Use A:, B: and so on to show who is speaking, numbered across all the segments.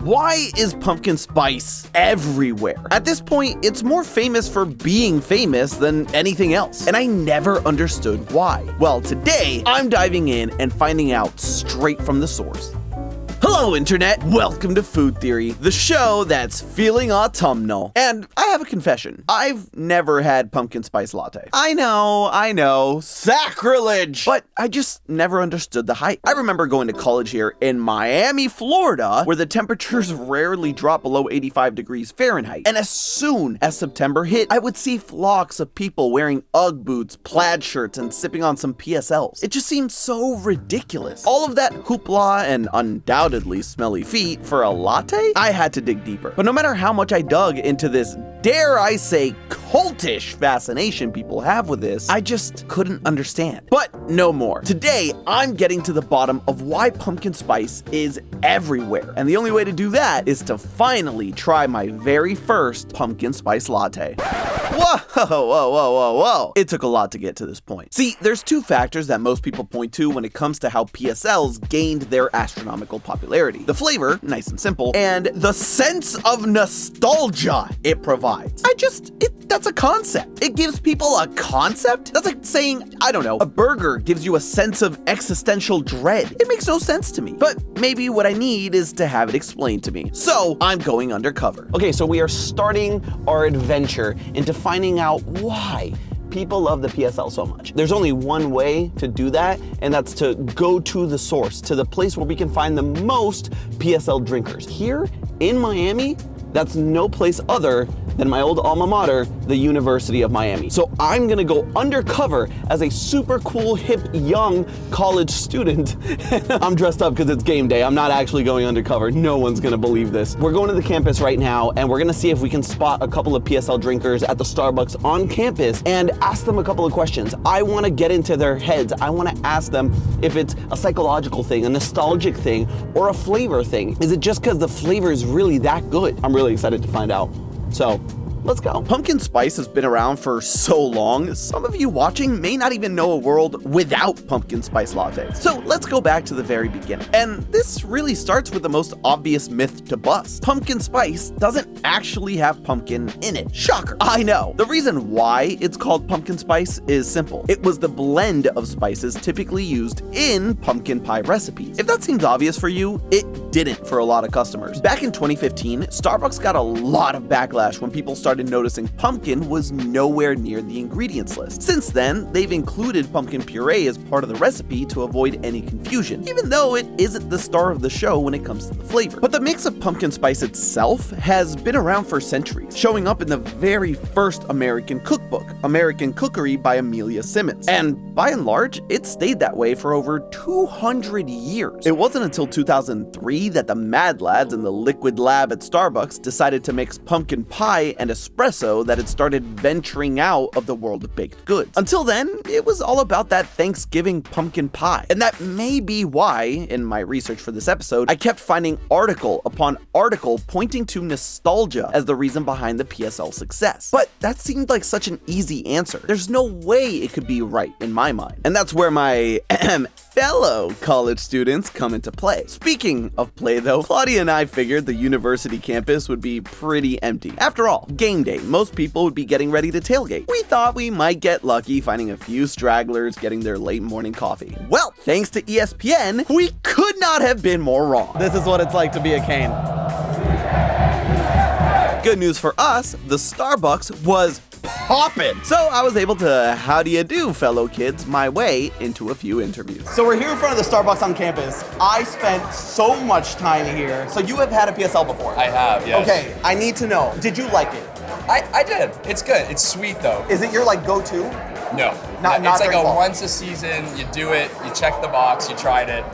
A: Why is pumpkin spice everywhere? At this point, it's more famous for being famous than anything else, and I never understood why. Well, today, I'm diving in and finding out straight from the source. Hello, Internet! Welcome to Food Theory, the show that's feeling autumnal. And I have a confession. I've never had pumpkin spice latte. I know, sacrilege! But I just never understood the hype. I remember going to college here in Miami, Florida, where the temperatures rarely drop below 85 degrees Fahrenheit. And as soon as September hit, I would see flocks of people wearing Ugg boots, plaid shirts, and sipping on some PSLs. It just seemed so ridiculous. All of that hoopla and undoubtedly smelly feet for a latte? I had to dig deeper. But no matter how much I dug into this, dare I say, cultish fascination people have with this, I just couldn't understand. But no more. Today, I'm getting to the bottom of why pumpkin spice is everywhere. And the only way to do that is to finally try my very first pumpkin spice latte. Whoa. It took a lot to get to this point. See, there's two factors that most people point to when it comes to how PSLs gained their astronomical popularity. The flavor, nice and simple, and the sense of nostalgia it provides. That's a concept. It gives people a concept? That's like saying, I don't know, a burger gives you a sense of existential dread. It makes no sense to me. But maybe what I need is to have it explained to me. So I'm going undercover. Okay, so we are starting our adventure into finding out why people love the PSL so much. There's only one way to do that, and that's to go to the source, to the place where we can find the most PSL drinkers. Here in Miami, that's no place other than my old alma mater, the University of Miami. So I'm gonna go undercover as a super cool, hip, young college student. I'm dressed up because it's game day. I'm not actually going undercover. No one's gonna believe this. We're going to the campus right now, and we're gonna see if we can spot a couple of PSL drinkers at the Starbucks on campus and ask them a couple of questions. I wanna get into their heads. I wanna ask them if it's a psychological thing, a nostalgic thing, or a flavor thing. Is it just because the flavor is really that good? I'm really excited to find out. So, let's go. Pumpkin spice has been around for so long, some of you watching may not even know a world without pumpkin spice lattes. So let's go back to the very beginning. And this really starts with the most obvious myth to bust. Pumpkin spice doesn't actually have pumpkin in it. Shocker. I know. The reason why it's called pumpkin spice is simple. It was the blend of spices typically used in pumpkin pie recipes. If that seems obvious for you, it didn't for a lot of customers. Back in 2015, Starbucks got a lot of backlash when people started noticing pumpkin was nowhere near the ingredients list. Since then, they've included pumpkin puree as part of the recipe to avoid any confusion, even though it isn't the star of the show when it comes to the flavor. But the mix of pumpkin spice itself has been around for centuries, showing up in the very first American cookbook, American Cookery by Amelia Simmons. And by and large, it stayed that way for over 200 years. It wasn't until 2003 that the Mad Lads in the liquid lab at Starbucks decided to mix pumpkin pie and espresso that had started venturing out of the world of baked goods. Until then, it was all about that Thanksgiving pumpkin pie. And that may be why, in my research for this episode, I kept finding article upon article pointing to nostalgia as the reason behind the PSL success. But that seemed like such an easy answer. There's no way it could be right in my mind. And that's where my fellow college students come into play. Speaking of play though, Claudia and I figured the university campus would be pretty empty. After all, game day, most people would be getting ready to tailgate. We thought we might get lucky finding a few stragglers getting their late morning coffee. Well, thanks to ESPN, we could not have been more wrong. This is what it's like to be a Cane. Good news for us, the Starbucks was poppin'. So I was able to, how do you do, fellow kids, my way into a few interviews. So we're here in front of the Starbucks on campus. I spent so much time here. So you have had a PSL before?
B: I have, yes.
A: Okay, I need to know, did you like it?
B: I did. It's good. It's sweet though.
A: Is it your like go-to?
B: No.
A: Not
B: it's like a
A: fall.
B: once a season, you do it, you check the box, you tried it,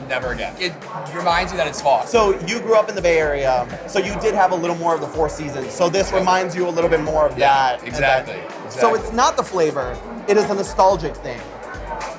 B: never again. It reminds you that it's fall.
A: So you grew up in the Bay Area, so you did have a little more of the Four Seasons. So this reminds you a little bit more of that.
B: Exactly.
A: So it's not the flavor, it is a nostalgic thing.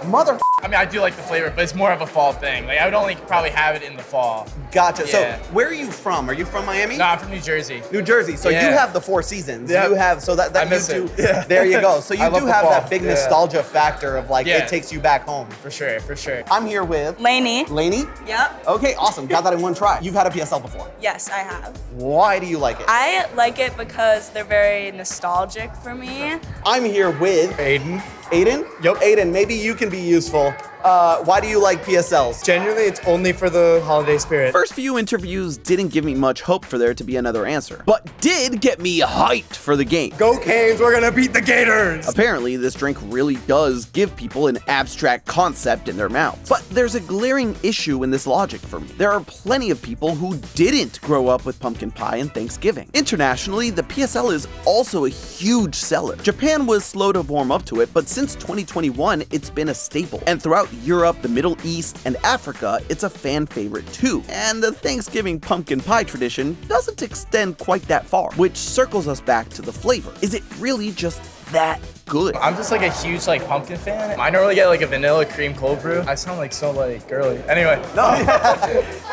A: Mother
B: I mean, I do like the flavor, but it's more of a fall thing. Like, I would only probably have it in the fall.
A: Gotcha.
B: Yeah.
A: So where are you from? Are you from Miami?
B: No, I'm from New Jersey.
A: New Jersey. So
B: Yeah.
A: you have the 4 seasons.
B: Yep.
A: You have, so that
B: I miss
A: you do.
B: it. Yeah.
A: There you go. So you
B: I love
A: do
B: the
A: have
B: fall.
A: that big
B: Yeah.
A: nostalgia factor of like,
B: Yeah.
A: it takes you back home.
B: For sure, for sure.
A: I'm here with
C: Lainey.
A: Lainey.
C: Yep.
A: Okay, awesome. Got that in one try. You've had a PSL before.
C: Yes, I have.
A: Why do you like it?
C: I like it because they're very nostalgic for me.
A: I'm here with
D: Aiden.
A: Aiden.
D: Yep.
A: Aiden, maybe you can be useful. Why do you like PSLs?
D: Genuinely, it's only for the holiday spirit.
A: First few interviews didn't give me much hope for there to be another answer, but did get me hyped for the game.
D: Go Canes, we're gonna beat the Gators!
A: Apparently, this drink really does give people an abstract concept in their mouths. But there's a glaring issue in this logic for me. There are plenty of people who didn't grow up with pumpkin pie and Thanksgiving. Internationally, the PSL is also a huge seller. Japan was slow to warm up to it, but since 2021, it's been a staple. And throughout Europe, the Middle East, and Africa, it's a fan favorite too. And the Thanksgiving pumpkin pie tradition doesn't extend quite that far, which circles us back to the flavor. Is it really just that good?
B: I'm just like a huge like pumpkin fan. I normally get like a vanilla cream cold brew. I sound like so like girly. Anyway.
A: No.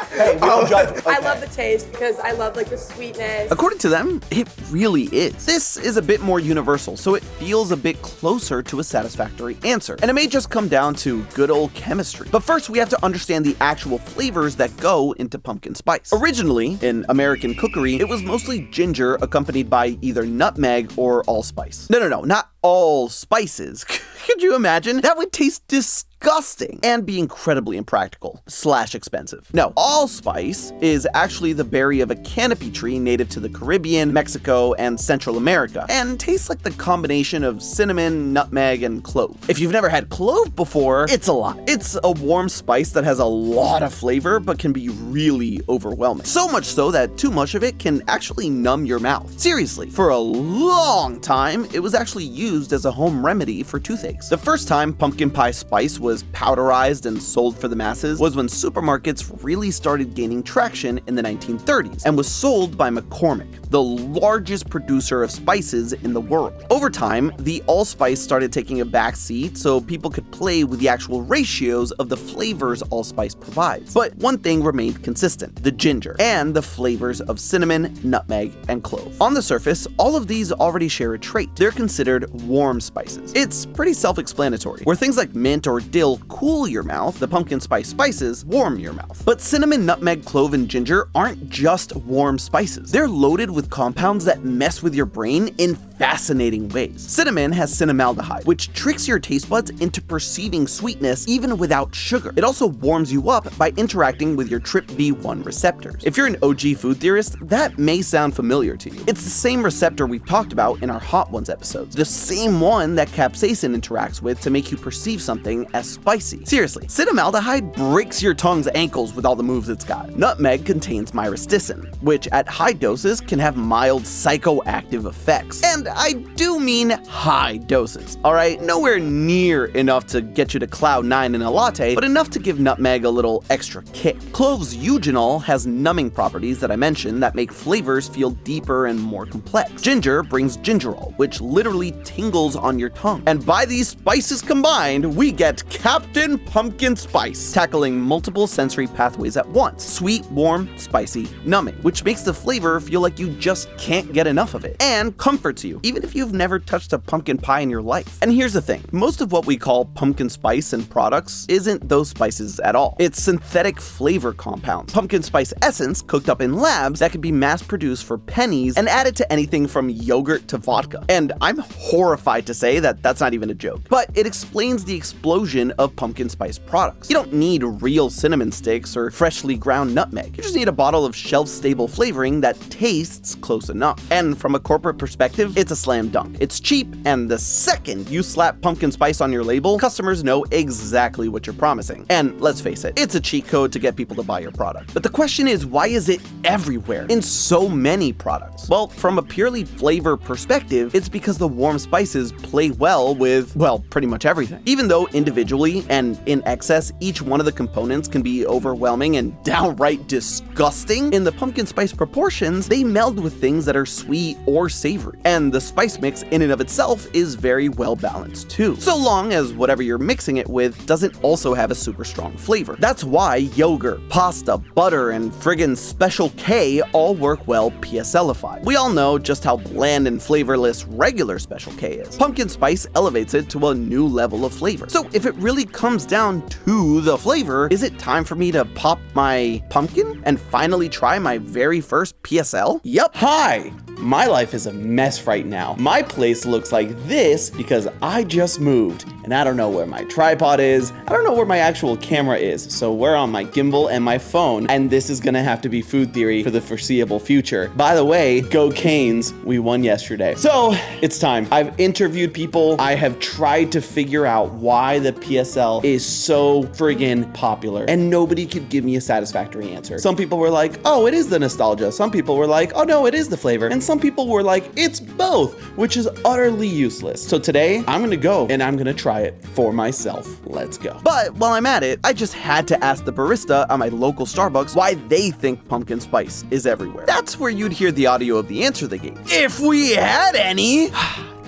A: Hey, we don't judge.
E: I
A: Okay.
E: love the taste because I love like the sweetness.
A: According to them, it really is. This is a bit more universal, so it feels a bit closer to a satisfactory answer. And it may just come down to good old chemistry. But first, we have to understand the actual flavors that go into pumpkin spice. Originally, in American cookery, it was mostly ginger accompanied by either nutmeg or allspice. No, not all spices. Could you imagine? That would taste disgusting and be incredibly impractical / expensive. No, allspice is actually the berry of a canopy tree native to the Caribbean, Mexico, and Central America, and tastes like the combination of cinnamon, nutmeg, and clove. If you've never had clove before, it's a lot. It's a warm spice that has a lot of flavor, but can be really overwhelming. So much so that too much of it can actually numb your mouth. Seriously, for a long time, it was actually used as a home remedy for toothaches. The first time pumpkin pie spice was powderized and sold for the masses was when supermarkets really started gaining traction in the 1930s and was sold by McCormick, the largest producer of spices in the world. Over time, the allspice started taking a back seat so people could play with the actual ratios of the flavors allspice provides. But one thing remained consistent: the ginger and the flavors of cinnamon, nutmeg, and clove. On the surface, all of these already share a trait. They're considered warm spices. It's pretty self-explanatory. Where things like mint or dill cool your mouth, the pumpkin spice spices warm your mouth. But cinnamon, nutmeg, clove, and ginger aren't just warm spices. They're loaded with compounds that mess with your brain in fascinating ways. Cinnamon has cinnamaldehyde, which tricks your taste buds into perceiving sweetness even without sugar. It also warms you up by interacting with your TRPV1 receptors. If you're an OG food theorist, that may sound familiar to you. It's the same receptor we've talked about in our Hot Ones episodes, the same one that capsaicin interacts with to make you perceive something as spicy. Seriously, cinnamaldehyde breaks your tongue's ankles with all the moves it's got. Nutmeg contains myristicin, which at high doses can have mild psychoactive effects. And I do mean high doses, alright? Nowhere near enough to get you to cloud 9 in a latte, but enough to give nutmeg a little extra kick. Clove's eugenol has numbing properties that I mentioned that make flavors feel deeper and more complex. Ginger brings gingerol, which literally tingles on your tongue. And by these spices combined, we get Captain Pumpkin Spice, tackling multiple sensory pathways at once: sweet, warm, spicy, numbing, which makes the flavor feel like you just can't get enough of it, and comforts you, even if you've never touched a pumpkin pie in your life. And here's the thing, most of what we call pumpkin spice in products isn't those spices at all. It's synthetic flavor compounds, pumpkin spice essence cooked up in labs that can be mass-produced for pennies and added to anything from yogurt to vodka. And I'm horrified to say that that's not even a joke, but it explains the explosion of pumpkin spice products. You don't need real cinnamon sticks or freshly ground nutmeg. You just need a bottle of shelf-stable flavoring that tastes close enough. And from a corporate perspective, it's a slam dunk. It's cheap, and the second you slap pumpkin spice on your label, customers know exactly what you're promising. And let's face it, it's a cheat code to get people to buy your product. But the question is, why is it everywhere in so many products? Well, from a purely flavor perspective, it's because the warm spices play well with, well, pretty much everything. Even though individually and in excess, each one of the components can be overwhelming and downright disgusting, in the pumpkin spice proportions, they meld with things that are sweet or savory. And and the spice mix in and of itself is very well balanced too, so long as whatever you're mixing it with doesn't also have a super strong flavor. That's why yogurt, pasta, butter, and friggin' Special K all work well PSL-ified. We all know just how bland and flavorless regular Special K is. Pumpkin spice elevates it to a new level of flavor. So if it really comes down to the flavor, is it time for me to pop my pumpkin and finally try my very first PSL? Yup. Hi! My life is a mess right now. My place looks like this because I just moved, and I don't know where my tripod is. I don't know where my actual camera is, so we're on my gimbal and my phone, and this is gonna have to be food theory for the foreseeable future. By the way, go Canes, we won yesterday. So, it's time. I've interviewed people. I have tried to figure out why the PSL is so friggin' popular, and nobody could give me a satisfactory answer. Some people were like, oh, it is the nostalgia. Some people were like, oh no, it is the flavor. And some people were like, it's both, which is utterly useless. So today, I'm gonna go and I'm gonna try it for myself. Let's go. But while I'm at it, I just had to ask the barista at my local Starbucks why they think pumpkin spice is everywhere. That's where you'd hear the audio of the answer they gave. If we had any.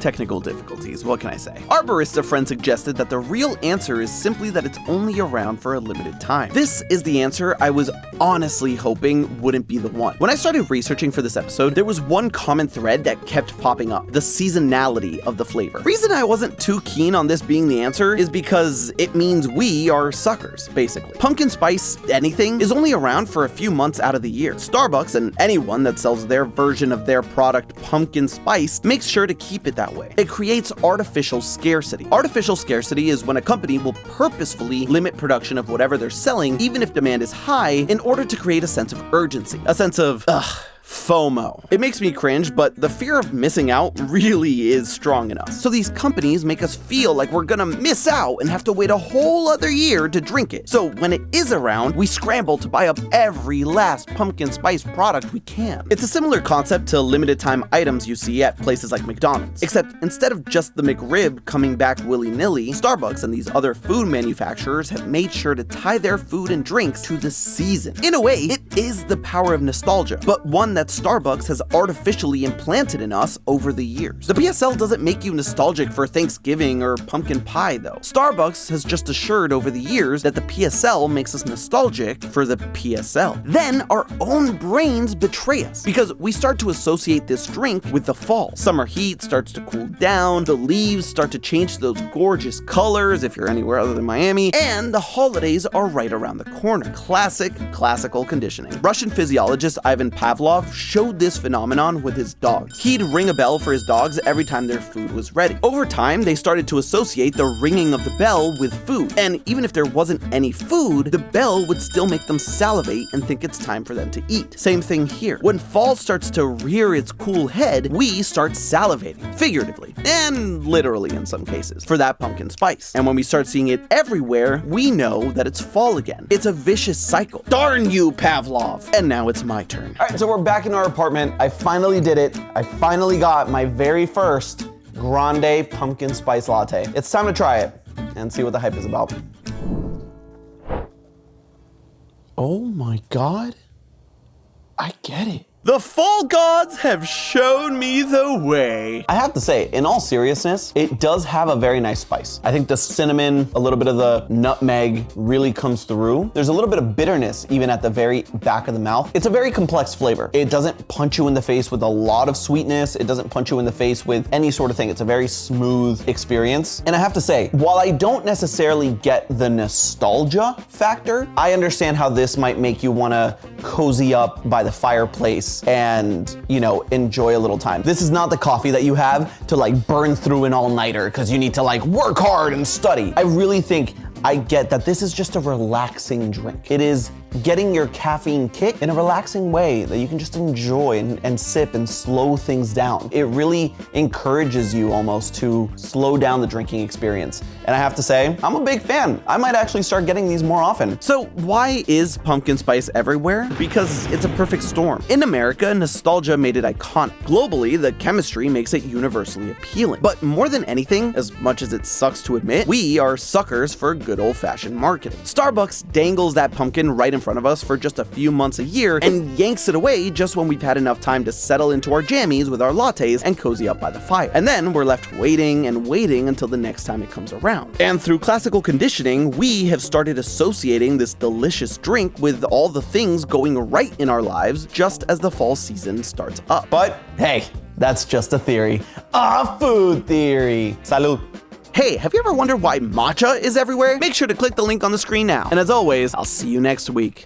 A: Technical difficulties, what can I say? Our barista friend suggested that the real answer is simply that it's only around for a limited time. This is the answer I was honestly hoping wouldn't be the one. When I started researching for this episode, there was one common thread that kept popping up: the seasonality of the flavor. Reason I wasn't too keen on this being the answer is because it means we are suckers, basically. Pumpkin spice anything is only around for a few months out of the year. Starbucks and anyone that sells their version of their product pumpkin spice makes sure to keep it that way. It creates artificial scarcity. Artificial scarcity is when a company will purposefully limit production of whatever they're selling, even if demand is high, in order to create a sense of urgency, a sense of, FOMO. It makes me cringe, but the fear of missing out really is strong enough. So these companies make us feel like we're gonna miss out and have to wait a whole other year to drink it. So when it is around, we scramble to buy up every last pumpkin spice product we can. It's a similar concept to limited time items you see at places like McDonald's, except instead of just the McRib coming back willy-nilly, Starbucks and these other food manufacturers have made sure to tie their food and drinks to the season. In a way, it is the power of nostalgia, but one that Starbucks has artificially implanted in us over the years. The PSL doesn't make you nostalgic for Thanksgiving or pumpkin pie, though. Starbucks has just assured over the years that the PSL makes us nostalgic for the PSL. Then our own brains betray us because we start to associate this drink with the fall. Summer heat starts to cool down, the leaves start to change to those gorgeous colors if you're anywhere other than Miami, and the holidays are right around the corner. Classical conditioning. Russian physiologist Ivan Pavlov showed this phenomenon with his dogs. He'd ring a bell for his dogs every time their food was ready. Over time, they started to associate the ringing of the bell with food, and even if there wasn't any food, the bell would still make them salivate and think it's time for them to eat. Same thing here. When fall starts to rear its cool head, we start salivating, figuratively, and literally in some cases, for that pumpkin spice. And when we start seeing it everywhere, we know that it's fall again. It's a vicious cycle. Darn you, Pavlov! And now it's my turn. All right, so we're back in our apartment. I finally did it. I finally got my very first grande pumpkin spice latte. It's time to try it and see what the hype is about. Oh my God, I get it. The fall gods have shown me the way. I have to say, in all seriousness, it does have a very nice spice. I think the cinnamon, a little bit of the nutmeg really comes through. There's a little bit of bitterness even at the very back of the mouth. It's a very complex flavor. It doesn't punch you in the face with a lot of sweetness. It doesn't punch you in the face with any sort of thing. It's a very smooth experience. And I have to say, while I don't necessarily get the nostalgia factor, I understand how this might make you wanna cozy up by the fireplace and, you know, enjoy a little time. This is not the coffee that you have to like burn through an all-nighter because you need to like work hard and study. I really think I get that this is just a relaxing drink. It is getting your caffeine kick in a relaxing way that you can just enjoy and sip and slow things down. It really encourages you almost to slow down the drinking experience. And I have to say, I'm a big fan. I might actually start getting these more often. So why is pumpkin spice everywhere? Because it's a perfect storm. In America, nostalgia made it iconic. Globally, the chemistry makes it universally appealing. But more than anything, as much as it sucks to admit, we are suckers for good old-fashioned marketing. Starbucks dangles that pumpkin right in front of us for just a few months a year and yanks it away just when we've had enough time to settle into our jammies with our lattes and cozy up by the fire. And then we're left waiting and waiting until the next time it comes around. And through classical conditioning, we have started associating this delicious drink with all the things going right in our lives just as the fall season starts up.
F: But hey, that's just a theory. A food theory. Salud.
A: Hey, have you ever wondered why matcha is everywhere? Make sure to click the link on the screen now. And as always, I'll see you next week.